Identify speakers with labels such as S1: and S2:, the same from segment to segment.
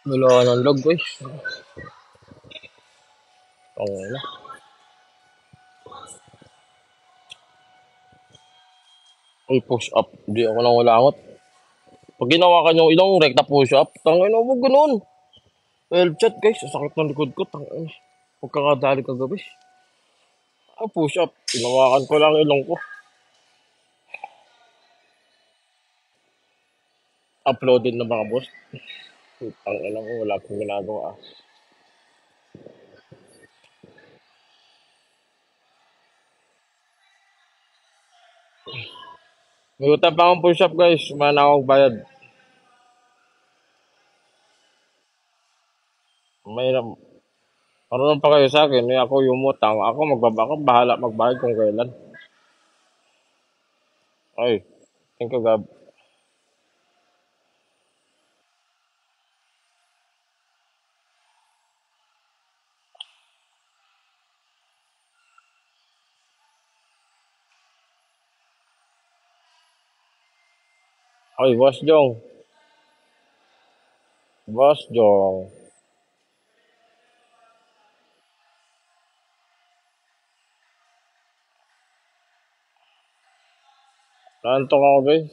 S1: Wala ng log guys. Tangina. Uy, push up. Di ako nang walangot. Pag ginawa ka nyo ilang rekta push up, tangina mo ganun. Well, chat guys, sakit ng likod ko. Tangina. Pagkakadali kagabi. Ah, push up. Ginawakan ko lang ilong ko. Uploaded na mga boss. Tangina mo, wala akong ginagawa. May utang pa akong push up guys. Mana akong bayad. May Marunong pa kayo sa akin. Eh, ako yung utang. Ako magbaba. Ako bahala magbayad kung kailan. Ay, thank you Gab. Ay, Boss Jong. Boss Jong. Naantok ako guys.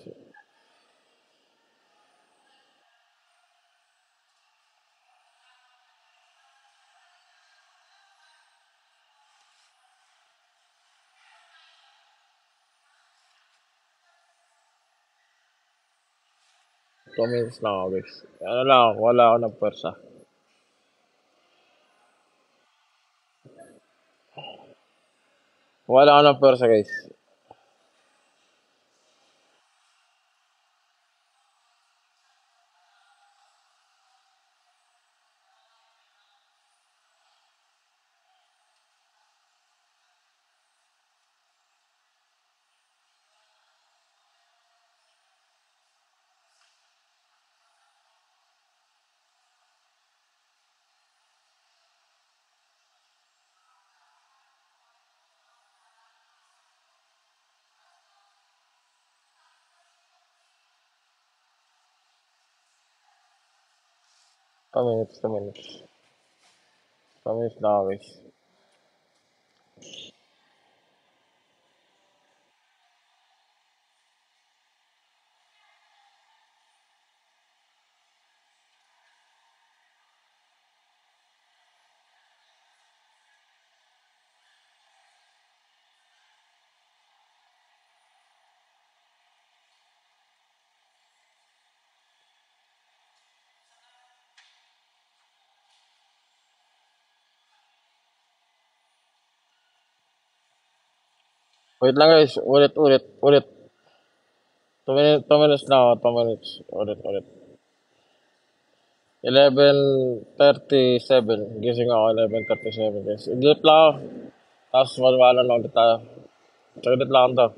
S1: 2 minutes lang ako guys. Ano lang, wala ako ng pwersa. Wala ako ng pwersa guys. 2 minutes, 2 minutes. 2 minutes lang ako guys. Wait lang guys. Ulit, ulit, ulit. 2 minutes lang ako. 2 minutes. Ulit, ulit. 11:37. Gising ako 11:37 guys. Idlip lang ako. Tapos mawala na ulit tayo. Saglit lang to.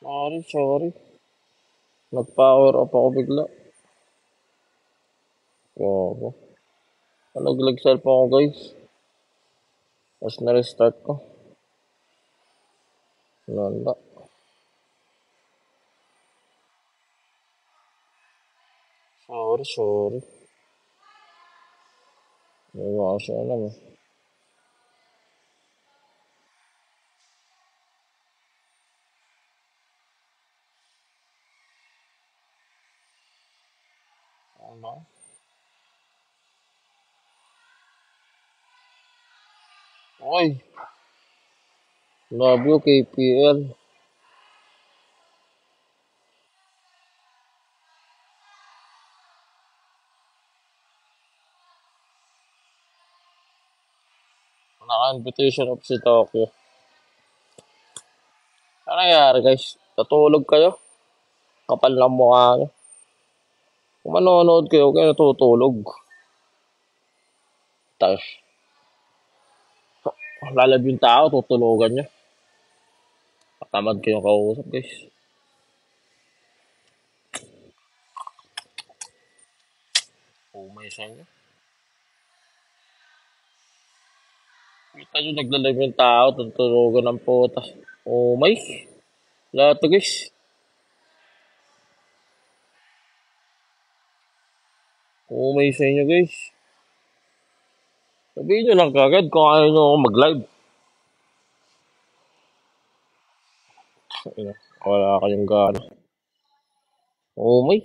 S1: Sorry, sorry. Nag-power up ako bigla. Oo. Naglag cellphone ko guys. Tapos na-restart ko. Wala. Sorry, sorry. Hindi ko kasi alam eh. Ano? Okay. Love you, KPL. Naka-invitation of si Tokyo. Ano nangyari guys? Natulog kayo? Kapal ng mukha nyo. Kung manonood kayo, kayo natutulog. Tapos, lalab yung tao, tutulugan nyo. Patamad kayo kausap guys. Umay sa inyo. Kita nyo naglalab yung tao, tutulugan ng putas. Umay. Lahat to guys. Umay sa inyo guys. Sabihin nyo lang kagad kung ayaw nyo ako mag-live. Wala kayong gana. Umay.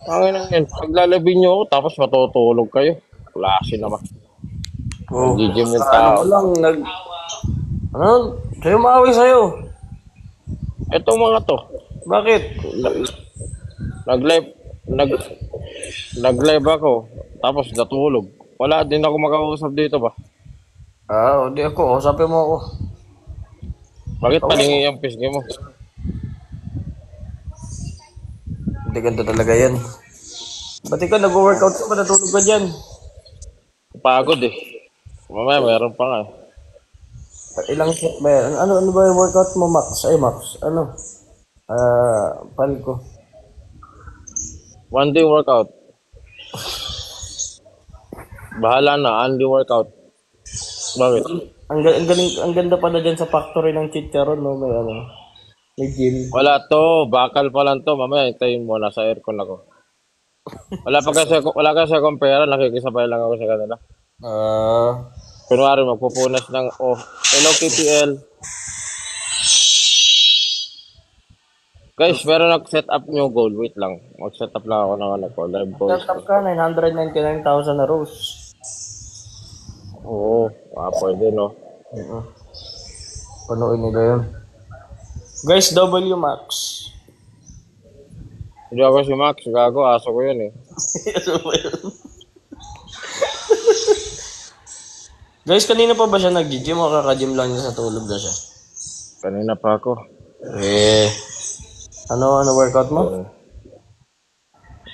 S1: Ang ina yan. Paglalabing nyo ako, tapos matutulog kayo. Klase naman.
S2: Oh,
S1: Nag-gym yung
S2: ano
S1: tao.
S2: ko lang, ano, sa'yo maawi sa'yo.
S1: Etong mga to.
S2: Bakit?
S1: Nag-live. Nag, nag-live ako. Tapos natulog. Wala din ako makausap dito ba?
S2: Di ako, usapin mo ako.
S1: Bakit palingi yung pisngi mo?
S2: Hindi ganito talaga yan. Ba't ikaw nag-workout ka ba? Natulog ka dyan.
S1: Pagod eh. Mamaya meron pa nga.
S2: Ilang set ba yan? Ano ba yung workout mo, Max? Ay, Max. Ano? Palko.
S1: One day workout. Bahala na, only workout. Bakit?
S2: Ang ganda pala dyan sa factory ng Chicharon, no? May gym.
S1: Wala to, bakal pa lang to. Mamaya hintayin mo, nasa aircon ako. Wala kasi akong pera, nakikisabay lang ako sa kanila. Kunwari, magpupunas ng, hello KPL. Guys, pero nag-set up nyo goal. Wait lang. Mag-set up lang ako ng live goals.
S2: Set up ka, 999,000 na rows.
S1: Oo, pwede no.
S2: Panuin nila yun. Guys, W Max.
S1: Hindi ako si Max, gago, aso ko yun eh.
S2: Guys, kanina pa ba siya nag-gym o kaka-gym lang niya sa tulog na siya?
S1: Kanina pa ako.
S2: Ano workout mo?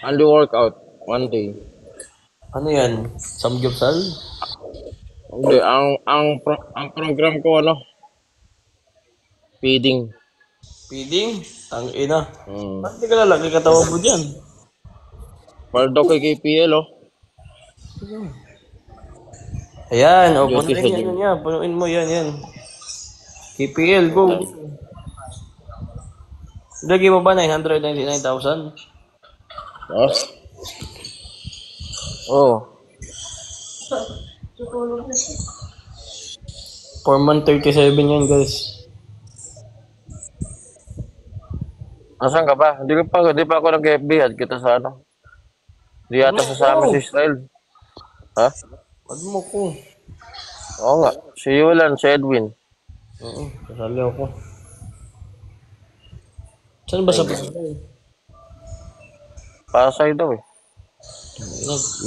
S1: Only workout, one day.
S2: Ano yan? Samgyupsal?
S1: Hindi, ang program ko feeding.
S2: Feeding? Tangina. Ba't di ka lalaki katawan mo dyan?
S1: Paldo kay KPL
S2: Ayan,
S1: Duty sa
S2: punuin
S1: gym.
S2: yan. Punuin mo yan. KPL, go. Lagi mo ba 999,000?
S1: Oh.
S2: 4,37 yan, guys.
S1: Asan ka ba? Hindi pa ako nag-FB. Had kita sa Hindi yata sasama si Israel. Ha?
S2: Wag mo ko.
S1: Oo nga. Si Yulan, si Edwin.
S2: Kasali ako. Saan ba sa Pasay?
S1: Pasay daw eh.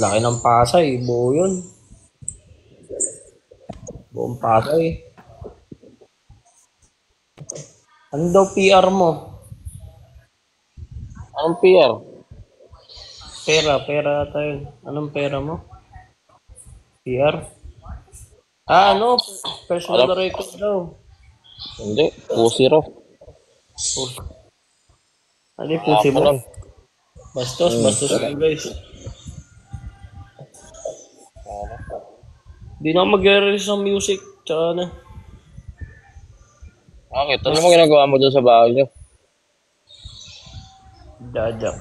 S2: Laki ng Pasay. Buo yun. Buong Pasay. Ano daw PR mo?
S1: Ang PR.
S2: Pera tayo. Anong pera mo? PR? Ano? Personal
S1: Alam,
S2: record daw.
S1: hindi. 2-0.
S2: Oh, ano yung
S1: Wala
S2: pusi
S1: pa
S2: mo?
S1: nun.
S2: Bastos mo guys. Di na ako mag-release ng music. Tsaka na.
S1: Bakit? Ano mo ginagawa mo dun sa bahay niyo?
S2: Dajax.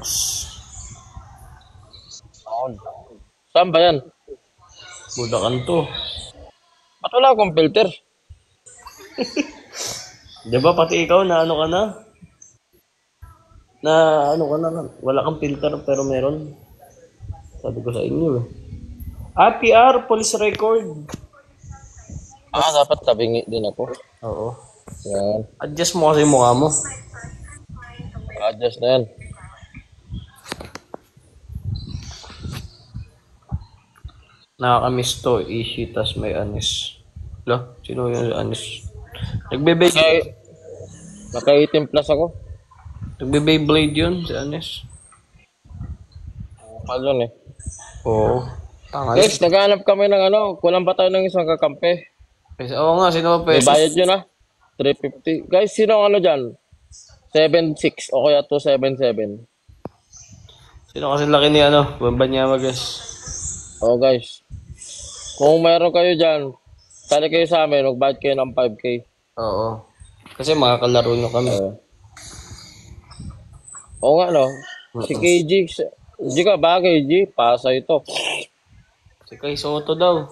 S1: Saan ba yan?
S2: Budakan to.
S1: Ba't wala akong filter?
S2: Di ba pati ikaw na ano ka na? Na ano ka na? Wala kang filter pero meron. Sabi ko sa inyo eh. PR, police record.
S1: Dapat tabingi din ako.
S2: Oo.
S1: Yan.
S2: Adjust mo kasi yung mukha mo.
S1: Adjust na yan.
S2: Nakakamiss to. Ishi tas may anis. Lo, sino yung anis? Nagbe-Beyblade.
S1: Naka-18 plus ako.
S2: Nagbe-Beyblade yun, si anis.
S1: Mahal yun eh.
S2: Oo. Tanga
S1: Guys, naghanap kami ng kulang pa tayo ng isang kakampi.
S2: Oo nga, sino ba
S1: May
S2: pesos?
S1: bayad yun 350. Guys, sino ang dyan? 7.6 o kaya 2.77.
S2: Sino kasi laki ni Bambanyama guys.
S1: Guys. Kung mayroon kayo dyan, tali kayo sa amin, magbayad kayo ng 5K.
S2: Oo. Kasi makakalaro nyo kami.
S1: Oo nga Si KG, G ka ba KG? Pasa ito.
S2: Si Kai Soto daw.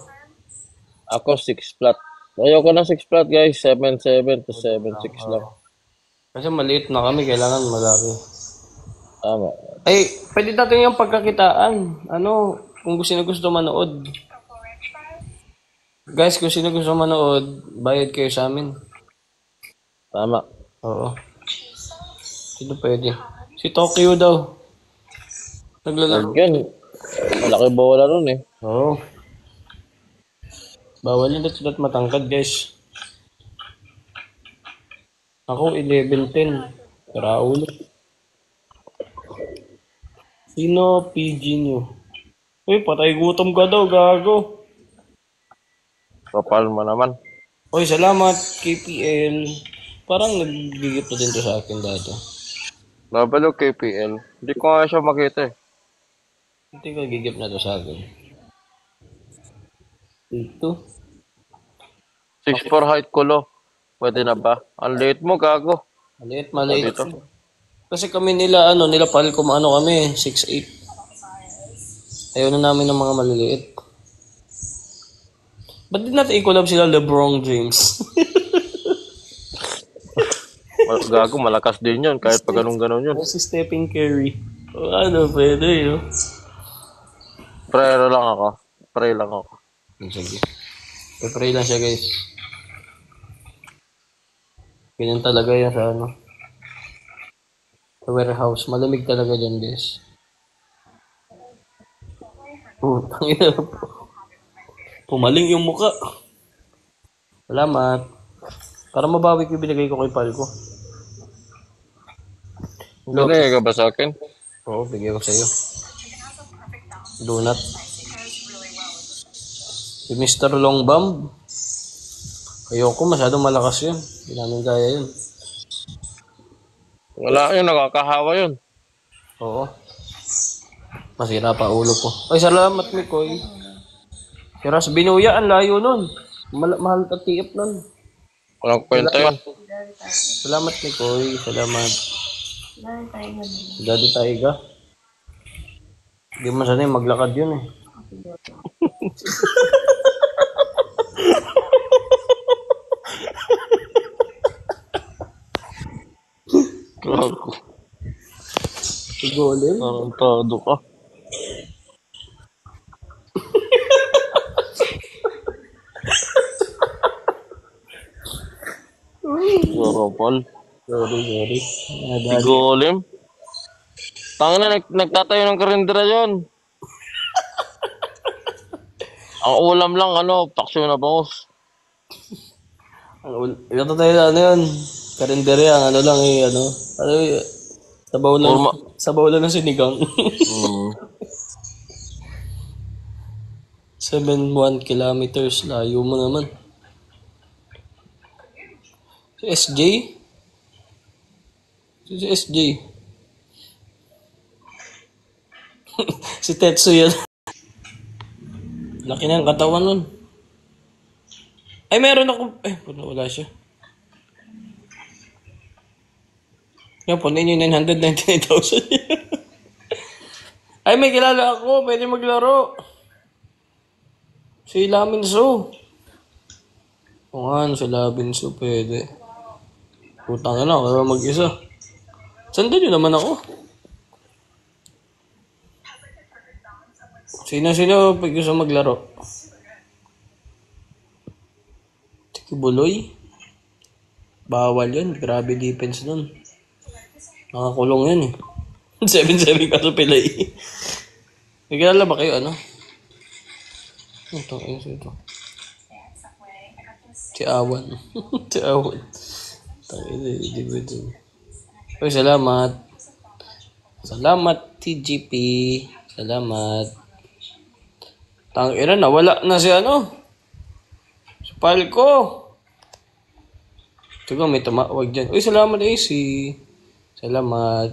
S1: Ako 6 flat. Ayoko ng 6 flat guys, 7.7 to 7.6 lang.
S2: Kasi maliit na kami, kailangan malaki.
S1: Tama.
S2: Ay, pwede natin yung pagkakitaan. Kung gusto manood. Guys, kung sino gusto manood, bayad kayo sa amin.
S1: Tama.
S2: Oo. Sino pwede? Si Tokyo daw. Naglalaro.
S1: Yan. Malaki bola ron eh.
S2: Oo. Bawal yun at matangkad, guys. Ako, 11-10. Karaulo. Sino PG nyo? Uy, patay gutom ka daw, gago.
S1: Kapal mo naman.
S2: Uy, salamat, KPL. Parang nagbigit na din to sa akin dati.
S1: Babalo KPL. Hindi ko nga siya makita eh.
S2: Hindi ka gigip na to sa akin. Ito.
S1: 6'4 height ko lo. Pwede na ba? Ang late mo, gago.
S2: Maliit.
S1: Dito.
S2: Kasi kami nila Palcom kami, 6'8". Ayaw na namin ng mga maliliit. Ba't din natin i-collab sila LeBron James?
S1: Gago, malakas din yun. Kahit pa ganun-ganun yun.
S2: Si Stephen Curry. Pwede yun.
S1: Pray lang ako.
S2: Sige. Pray lang siya, guys. Ganyan talaga yan sa sa warehouse. Malamig talaga dyan, guys. Tangina po. Pumaling yung muka. Salamat. Para mabawi ko binigay ko kay Palco.
S1: Binigay ka ba sa akin?
S2: Oo, bigay ko sa'yo. Donut. Si Mr. Longbomb. Ayoko, masyadong malakas yun. Hindi namin kaya yun.
S1: Wala yun, nakakahawa yun.
S2: Oo. Masira pa ulo ko. Ay, salamat, Mikoy. Si Ras Binuya, ang layo nun. Mahal ka tiip nun.
S1: Walang kwenta yun.
S2: Salamat, Mikoy. Salamat. Daddy Taiga. Hindi mo sanay maglakad yun eh.
S1: Gago.
S2: Sigolin.
S1: Tarantado ka. Garopal.
S2: Sorry.
S1: Sigolim. Tanga na, nagtatayo ng karindera yun. Ang ulam lang, paksyo na bangus.
S2: Ito tayo yun. Karinderya, lang Sabaw lang,
S1: Forma.
S2: sabaw lang ng sinigang.
S1: Mm.
S2: 7-1 kilometers. Layo mo naman. Si SJ? Si SJ? Si Tetsu yan. Laki na ang katawan nun. Ay, meron ako. Eh, wala siya. Yan, punin yung 999,000. Ay, may kilala ako. Pwede maglaro. Si Laminso. Kung ano, si Laminso, pwede. Putang na, kaya mag-isa. Sanda nyo naman ako. Sino pag gusto maglaro? Tikibuloy? Bawal yun. Grabe defense nun. Nakakulong yun eh. 7-7 ka sa pilay. May kilala ba kayo ano? Ito. Si Awan. Si Awan. Hindi ba ito? Uy, salamat. Salamat, TGP. Salamat. Tangina, nawala na si ano? Si Palco. Ito may tumawag dyan. Uy, salamat AC. Salamat.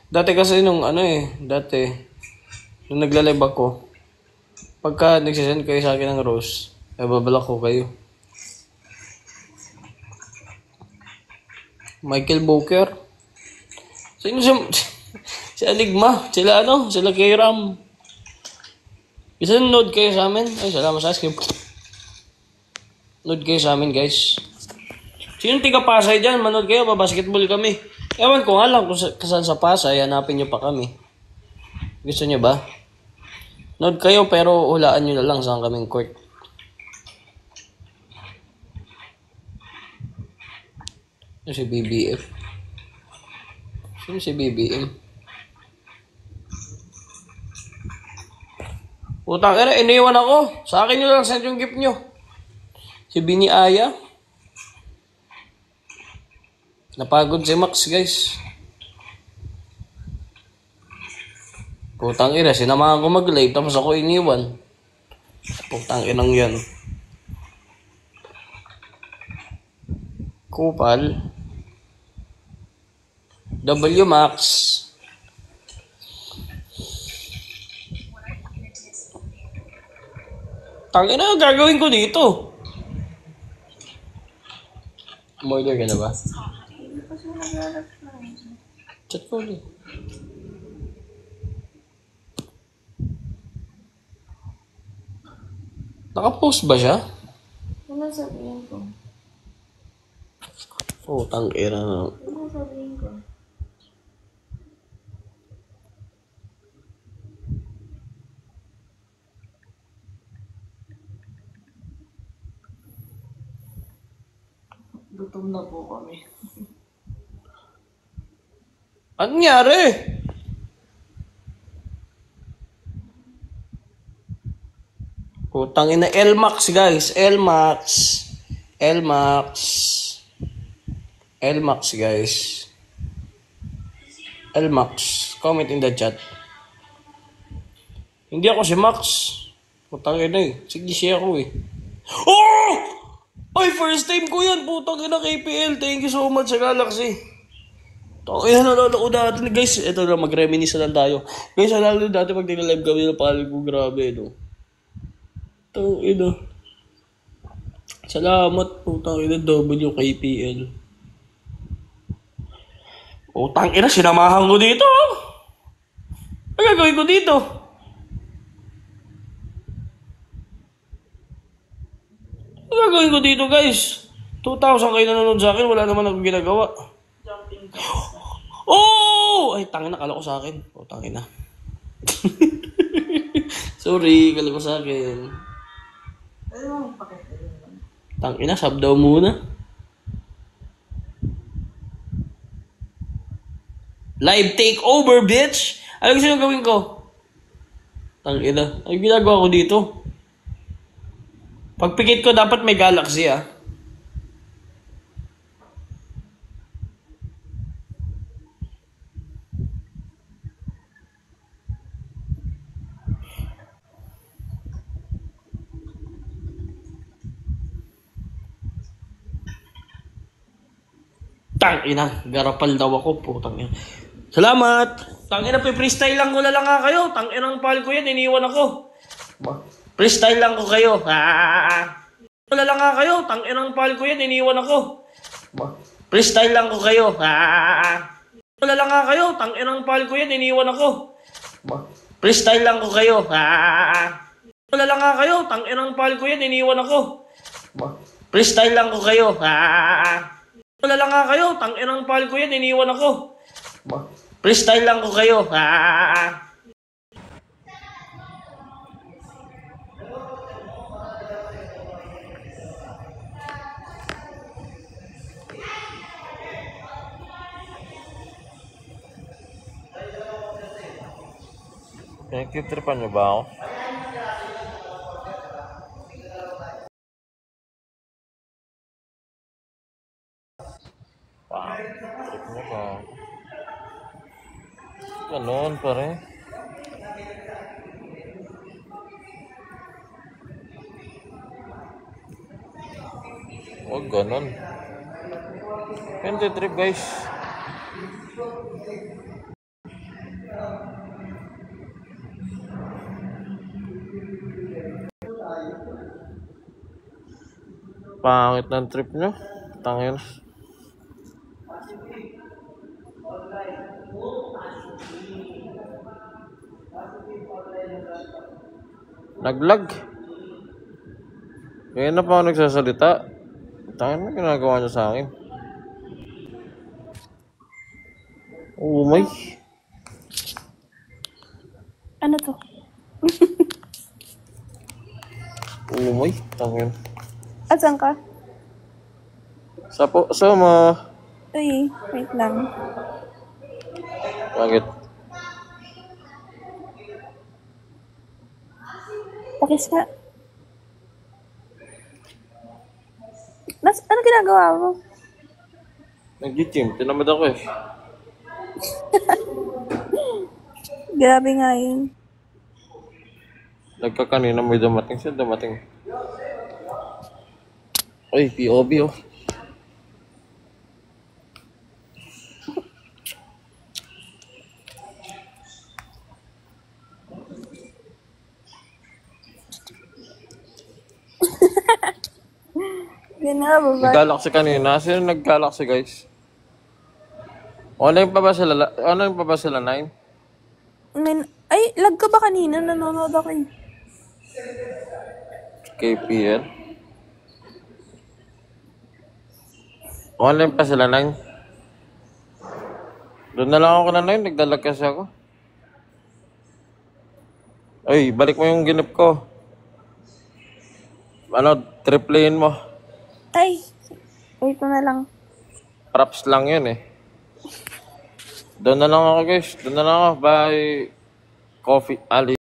S2: Dati kasi nung nung nagla-live ako, pagka nagsisend kayo sa akin ng rose, ay babalak ko kayo. Michael Booker. Sino si Enigma? Sila K-Ram. Isa node kayo sa amin. Ay, salamat sa akin. Node kayo sa amin, guys. Sino tiga Pasay dyan? Manood kayo, babasketball kami. Ewan ko nga lang kung saan sa Pasay, hanapin nyo pa kami. Gusto nyo ba? Node kayo, pero hulaan nyo na lang saan kaming court. Sino si BBF? Sino si BBM? Putang ina, iniwan ako. Sa akin nyo lang send yung gift nyo. Si Bini Aya. Napagod si Max, guys. Putang ina, sinamahan ko mag-live tapos ako iniwan. Putang inang yan. Kupal. W Max. Tangina, gagawin ko dito. Umorder ka na ba? Chat ko ulit. Nakapost ba siya?
S3: Ano sabihin ko?
S2: Oh, tangina na.
S3: Ano sabihin ko? Gutom na po kami.
S2: Anong nangyari? Putang ina, L-Max guys. L-Max. L-Max. L-Max guys. L-Max. Comment in the chat. Hindi ako si Max. Putang ina eh. Sige siya ako eh. Oh! Ay, first time ko yan. Putang ina KPL. Thank you so much sa Galaxy. Tangina, nalala ko dati. Guys, ito na, mag-reminisce lang tayo. Guys, nalala ko dati pag nila-live kami na pala ko. Grabe, no? Tangina. Salamat, putang ina, WKPL. Putang ina, sinamahan ko dito. Ano gagawin ko dito? Ano gagawin ko dito, guys? 2,000 kayo nanonood sa akin, wala naman akong ginagawa. Oh! Ay, tangina, kala ko sa akin. Oh, tangina. Sorry, kala ko sa akin. Tangina, sub daw muna. Live takeover, bitch! Ano gusto nyo gawin ko? Tangina. Ay, ginagawa ko dito. Pagpikit ko, dapat may Galaxy, ah. Tangina, garapal daw ako, putang ina. Salamat! Tangina, freestyle lang ko na lang nga kayo. Tanginang pal ko yan, iniwan ako. Freestyle lang ko kayo. Wala lang nga kayo. Tanginang pal ko yan, iniwan ako. Freestyle lang ko kayo. Wala lang nga kayo. Tanginang pal ko yan, iniwan ako. Freestyle lang ko kayo. Wala lang nga kayo. Tanginang pal ko yan, iniwan ako. Freestyle lang ko kayo. Wala lang nga kayo. Tanginang pal ko yan, iniwan ako. Freestyle lang ko kayo.
S1: Pinagtitripan niyo ba ako? Trip niyo ba? Ganon pare. Huwag ganon. Pinagtitrip guys. Pangit ng trip nyo. Tangin. Naglag. Kaya na pa ako nagsasalita. Tangin na ginagawa nyo sa akin. Umay.
S3: Ano to?
S1: Umay. Tangin.
S3: Asan ka?
S1: Sama.
S3: Uy, wait lang.
S1: Bakit?
S3: Pakis nga. Ano ginagawa mo?
S1: Nag-gym. Tinamad ako eh.
S3: Grabe nga yun.
S1: Nagkakanina may dumating siya. Dumating. Uy, POV oh.
S3: Yan na, baba.
S1: Nag-galaxy kanina. Sino nag-galaxy guys? Online pa ba sila 9?
S3: Ay, lag ka ba kanina? Nanonood ako eh.
S1: KPL. Online pa sila 9. Doon na lang ako na 9. Nagdalag kasi ako. Ay, balik mo yung ginip ko. Triplein mo.
S3: Ay, wait ko na lang.
S1: Props lang yun eh. Doon na lang ako guys. Doon na lang ako. Bye. Coffee. Ali.